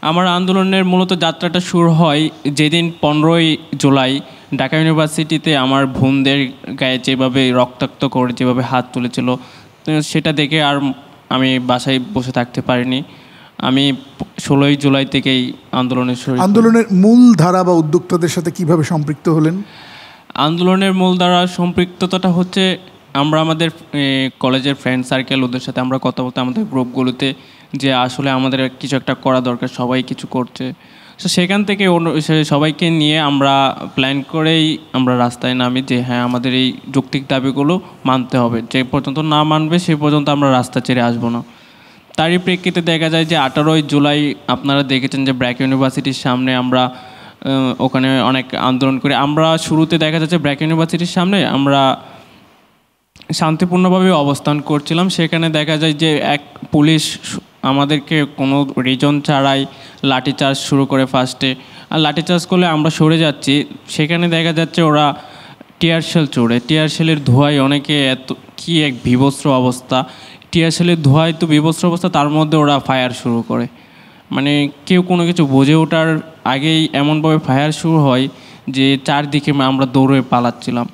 আমার আন্দোলনের মূলত যাত্রাটা শুরু হয় যেদিন 15ই জুলাই ঢাকা ইউনিভার্সিটিতে আমার বোনদের গায়ে যেভাবে রক্তাক্ত করে যেভাবে হাত তুলেছিল, তো সেটা দেখে আর আমি বাসায় বসে থাকতে পারিনি। আমি 16ই জুলাই থেকেই আন্দোলনের মূল ধারা বা উদ্যোক্তাদের সাথে কিভাবে সম্পৃক্ত হলেন? আন্দোলনের মূল ধারা সম্পৃক্ততাটা হচ্ছে আমরা আমাদের কলেজের ফ্রেন্ড সার্কেল, ওদের সাথে আমরা কথা বলতে, আমাদের গ্রুপগুলোতে, যে আসলে আমাদের কিছু একটা করা দরকার, সবাই কিছু করছে। তো সেখান থেকে সবাইকে নিয়ে আমরা প্ল্যান করেই আমরা রাস্তায় নামি যে হ্যাঁ, আমাদের এই যৌক্তিক দাবিগুলো মানতে হবে, যে পর্যন্ত না মানবে সে পর্যন্ত আমরা রাস্তা ছেড়ে আসবো না। তারই প্রেক্ষিতে দেখা যায় যে 18ই জুলাই আপনারা দেখেছেন যে ব্র্যাক ইউনিভার্সিটির সামনে আমরা ওখানে অনেক আন্দোলন করি। আমরা শুরুতে দেখা যাচ্ছে ব্র্যাক ইউনিভার্সিটির সামনে আমরা শান্তিপূর্ণভাবে অবস্থান করছিলাম, সেখানে দেখা যায় যে এক পুলিশ আমাদেরকে কোনো রিজন ছাড়াই লাঠিচার্জ শুরু করে ফার্স্টে। আর লাঠিচার্জ করলে আমরা সরে যাচ্ছি, সেখানে দেখা যাচ্ছে ওরা টিয়ারশেল ছোড়ে। টিয়ারশেলের ধোঁয়ায় অনেকে কী এক বিভৎস অবস্থা, টিয়ারশেলের ধোঁয়ায় তো বিভৎস অবস্থা, তার মধ্যে ওরা ফায়ার শুরু করে। মানে কেউ কোনো কিছু বুঝে ওঠার আগেই এমনভাবে ফায়ার শুরু হয় যে চারদিকে আমরা দৌড়ে পালাচ্ছিলাম।